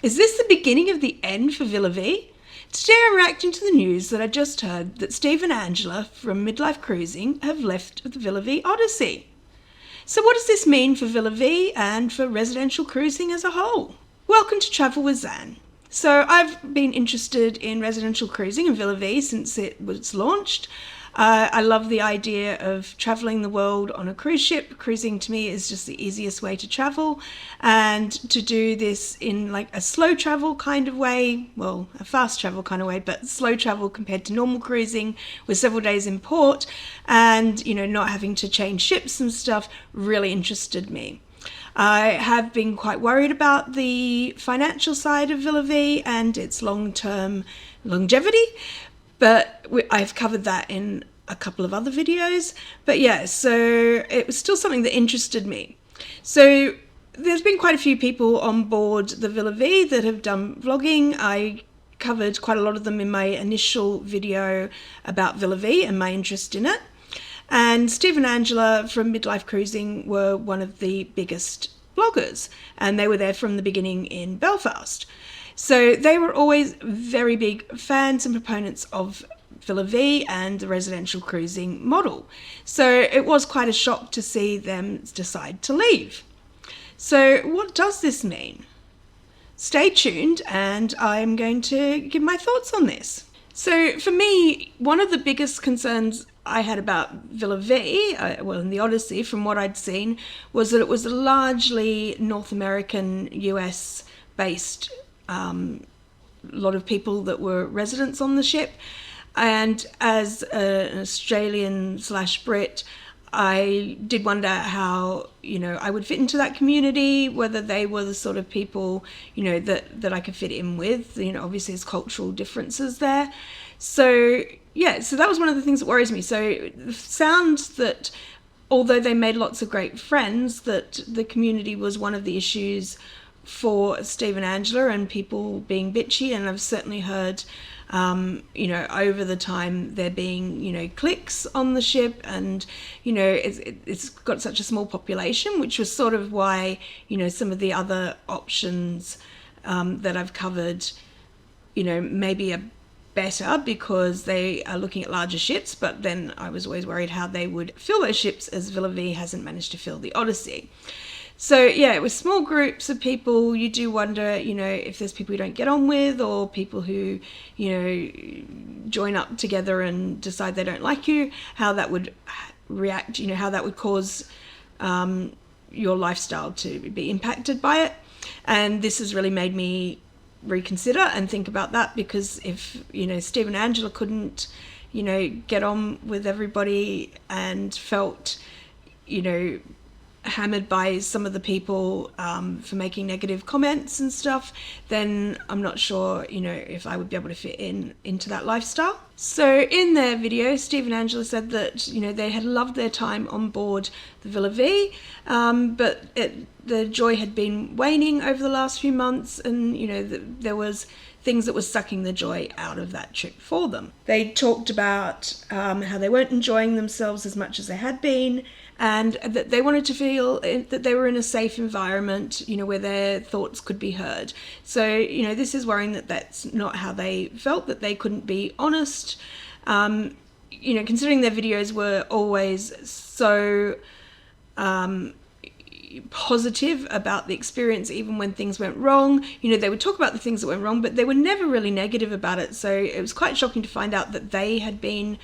Is this the beginning of the end for Villa Vie? Today I'm reacting to the news that I just heard that Steve and Angela from Midlife Cruising have left the Villa Vie Odyssey. So what does this mean for Villa Vie and for residential cruising as a whole? Welcome to Travel with Zan. So I've been interested in residential cruising and Villa Vie since it was launched. I love the idea of traveling the world on a cruise ship. Cruising to me is just the easiest way to travel, and to do this in like a slow travel kind of way, well, a fast travel kind of way, but slow travel compared to normal cruising with several days in port and, not having to change ships and stuff really interested me. I have been quite worried about the financial side of Villa Vie and its long-term longevity, but I've covered that in a couple of other videos. But yeah, so it was still something that interested me. So there's been quite a few people on board the Villa Vie that have done vlogging. I covered quite a lot of them in my initial video about Villa Vie and my interest in it. And Steve and Angela from Midlife Cruising were one of the biggest bloggers, and they were there from the beginning in Belfast. So they were always very big fans and proponents of Villa Vie and the residential cruising model. So it was quite a shock to see them decide to leave. So what does this mean? Stay tuned and I'm going to give my thoughts on this. So for me, one of the biggest concerns I had about Villa Vie, in the Odyssey, from what I'd seen, was that it was a largely North American, US based lot of people that were residents on the ship, and as an Australian / Brit, I did wonder how I would fit into that community, whether they were the sort of people that I could fit in with. Obviously there's cultural differences there. So yeah, so that was one of the things that worries me. So it sounds that although they made lots of great friends, that the community was one of the issues for Steve and Angela, and people being bitchy. And I've certainly heard over the time there being cliques on the ship, and it's got such a small population, which was sort of why some of the other options that I've covered maybe are better because they are looking at larger ships. But then I was always worried how they would fill those ships, as Villa Vie hasn't managed to fill the Odyssey. So yeah, with small groups of people, you do wonder, if there's people you don't get on with, or people who, join up together and decide they don't like you, how that would react, how that would cause your lifestyle to be impacted by it. And this has really made me reconsider and think about that, because if, Steve and Angela couldn't, get on with everybody and felt, hammered by some of the people for making negative comments and stuff, then I'm not sure, if I would be able to fit into that lifestyle. So in their video, Steve and Angela said that, they had loved their time on board the Villa Vie, but the joy had been waning over the last few months, and, there was things that was sucking the joy out of that trip for them. They talked about how they weren't enjoying themselves as much as they had been, and that they wanted to feel that they were in a safe environment, where their thoughts could be heard. So, this is worrying that that's not how they felt, that they couldn't be honest. Considering their videos were always so positive about the experience, even when things went wrong. They would talk about the things that went wrong, but they were never really negative about it. So it was quite shocking to find out that they had been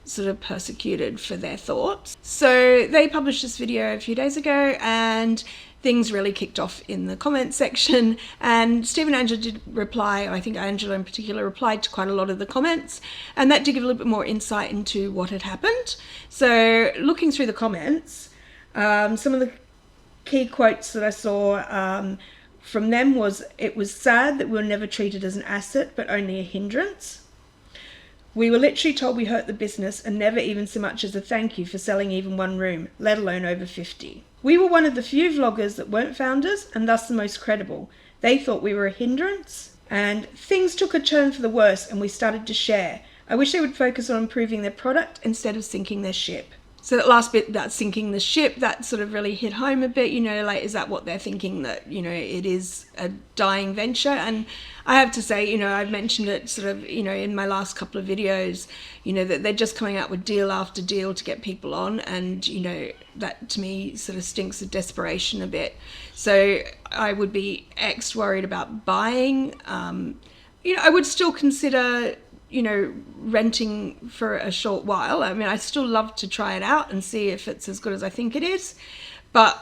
sort of persecuted for their thoughts. So they published this video a few days ago, and things really kicked off in the comment section, and Steve and Angela did reply. I think Angela in particular replied to quite a lot of the comments, and that did give a little bit more insight into what had happened. So looking through the comments, some of the key quotes that I saw from them was, "It was sad that we were never treated as an asset, but only a hindrance. We were literally told we hurt the business and never even so much as a thank you for selling even one room, let alone over 50. We were one of the few vloggers that weren't founders and thus the most credible. They thought we were a hindrance. And things took a turn for the worse and we started to share. I wish they would focus on improving their product instead of sinking their ship." So that last bit about sinking the ship, that sort of really hit home a bit, like, is that what they're thinking, that, it is a dying venture? And I have to say, I've mentioned it sort of, in my last couple of videos, that they're just coming out with deal after deal to get people on. And, that to me sort of stinks of desperation a bit. So I would be worried about buying. I would still consider renting for a short while. I mean, I still love to try it out and see if it's as good as I think it is. But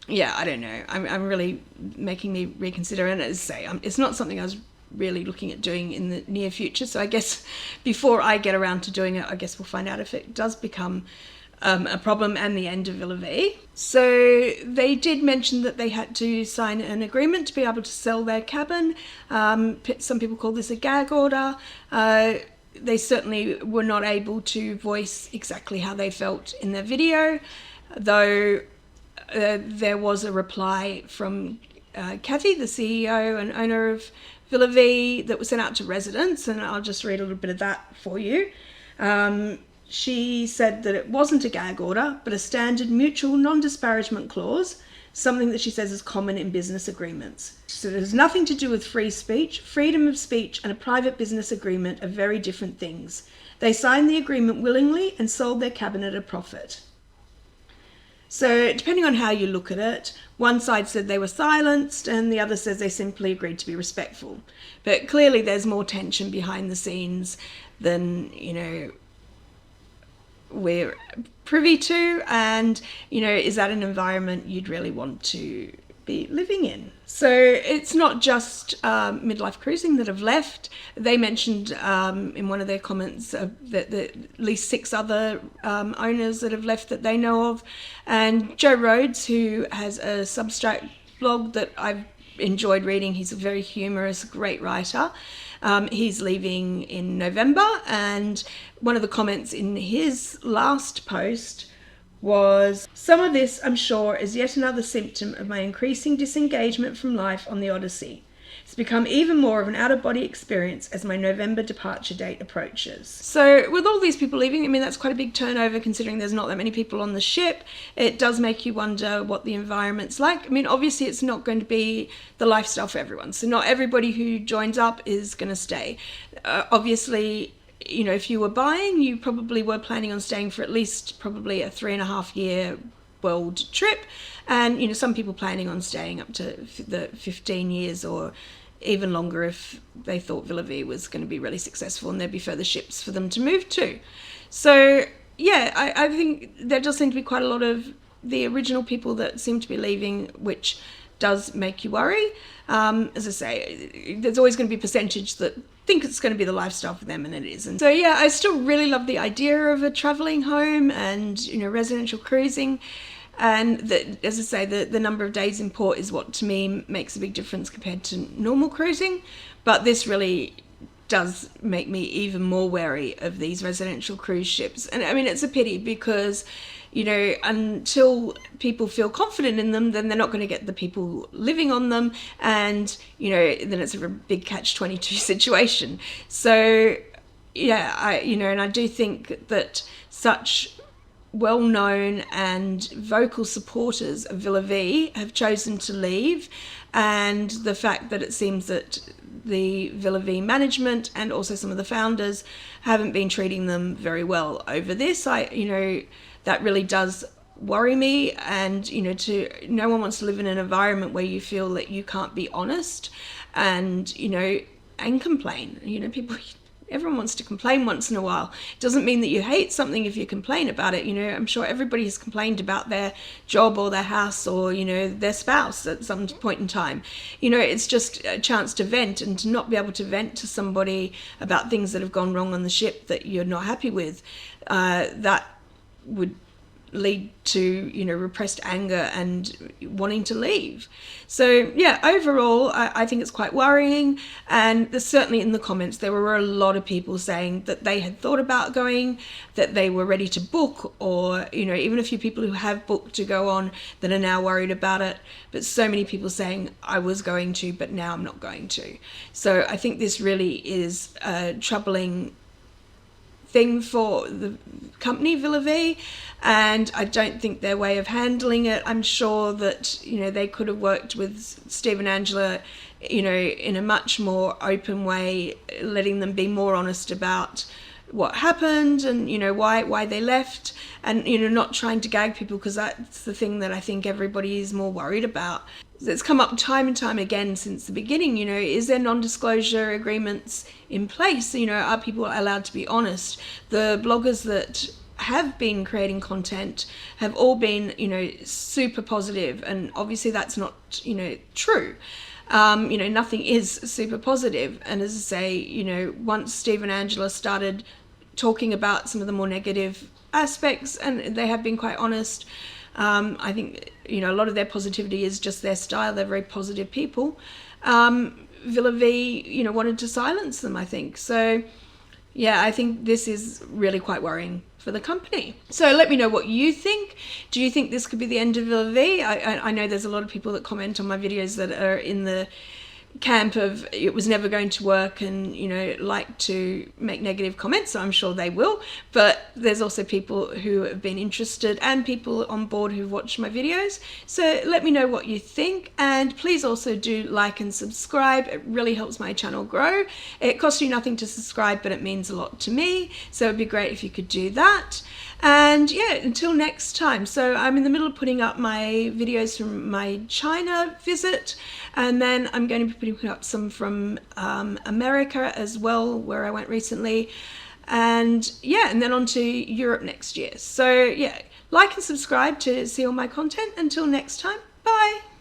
yeah, I don't know. I'm really making me reconsider. And as I say, it's not something I was really looking at doing in the near future. So I guess before I get around to doing it, I guess we'll find out if it does become a problem and the end of Villa Vie. So they did mention that they had to sign an agreement to be able to sell their cabin. Some people call this a gag order. They certainly were not able to voice exactly how they felt in their video, though there was a reply from Kathy, the CEO and owner of Villa Vie, that was sent out to residents, and I'll just read a little bit of that for you. She said that it wasn't a gag order, but a standard mutual non-disparagement clause, something that she says is common in business agreements. So it has nothing to do with free speech. Freedom of speech and a private business agreement are very different things. They signed the agreement willingly and sold their cabin at a profit. So depending on how you look at it, one side said they were silenced and the other says they simply agreed to be respectful. But clearly there's more tension behind the scenes than, we're privy to, and is that an environment you'd really want to be living in? So it's not just Midlife Cruising that have left. They mentioned in one of their comments that at least 6 other owners that have left that they know of, and Joe Rhodes, who has a Substack blog that I've enjoyed reading. He's a very humorous, great writer. He's leaving in November, and one of the comments in his last post was, "Some of this, I'm sure, is yet another symptom of my increasing disengagement from life on the Odyssey. It's become even more of an out-of-body experience as my November departure date approaches." So with all these people leaving, I mean, that's quite a big turnover considering there's not that many people on the ship. It does make you wonder what the environment's like. I mean, obviously it's not going to be the lifestyle for everyone. So not everybody who joins up is going to stay. Obviously, if you were buying, you probably were planning on staying for at least probably a 3.5-year world trip. And, some people planning on staying up to the 15 years or even longer if they thought Villa Vie was going to be really successful and there'd be further ships for them to move to. So, yeah, I think there does seem to be quite a lot of the original people that seem to be leaving, which does make you worry. As I say, there's always going to be a percentage that think it's going to be the lifestyle for them, and it isn't. So yeah, I still really love the idea of a traveling home and, residential cruising. And that, as I say, the number of days in port is what to me makes a big difference compared to normal cruising. But this really does make me even more wary of these residential cruise ships. And I mean, it's a pity because, until people feel confident in them, then they're not going to get the people living on them. And, then it's a big catch-22 situation. So, yeah, I do think that such well-known and vocal supporters of Villa Vie have chosen to leave, and the fact that it seems that the Villa Vie management and also some of the founders haven't been treating them very well over this, that really does worry me. And no one wants to live in an environment where you feel that you can't be honest and and complain. Everyone wants to complain once in a while. It doesn't mean that you hate something if you complain about it. I'm sure everybody has complained about their job or their house or, their spouse at some point in time. It's just a chance to vent, and to not be able to vent to somebody about things that have gone wrong on the ship that you're not happy with, that would lead to repressed anger and wanting to leave. So yeah, overall I think it's quite worrying. And there's certainly in the comments there were a lot of people saying that they had thought about going, that they were ready to book, or even a few people who have booked to go on that are now worried about it. But so many people saying I was going to, but now I'm not going to. So I think this really is a troubling thing for the company Villa Vie, and I don't think their way of handling it. I'm sure that, you know, they could have worked with Steve and Angela, you know, in a much more open way, letting them be more honest about what happened and, you know, why they left, and, you know, not trying to gag people, because that's the thing that I think everybody is more worried about. It's come up time and time again since the beginning, you know, is there non-disclosure agreements in place? You know, are people allowed to be honest? The bloggers that have been creating content have all been, you know, super positive, and obviously that's not, you know, true. You know, nothing is super positive. And as I say, you know, once Steve and Angela started talking about some of the more negative aspects, and they have been quite honest, I think, you know, a lot of their positivity is just their style. They're very positive people. Villa Vie, you know, wanted to silence them, I think. So yeah, I think this is really quite worrying for the company. So let me know what you think. Do you think this could be the end of Villa Vie? I know there's a lot of people that comment on my videos that are in the camp of it was never going to work, and, you know, like to make negative comments, so I'm sure they will. But there's also people who have been interested and people on board who've watched my videos. So let me know what you think, and please also do like and subscribe. It really helps my channel grow. It costs you nothing to subscribe, but it means a lot to me, so it'd be great if you could do that. And yeah, until next time. So I'm in the middle of putting up my videos from my China visit, and then I'm going to be putting up some from America as well, where I went recently, and yeah, and then on to Europe next year. So yeah, like and subscribe to see all my content. Until next time, bye.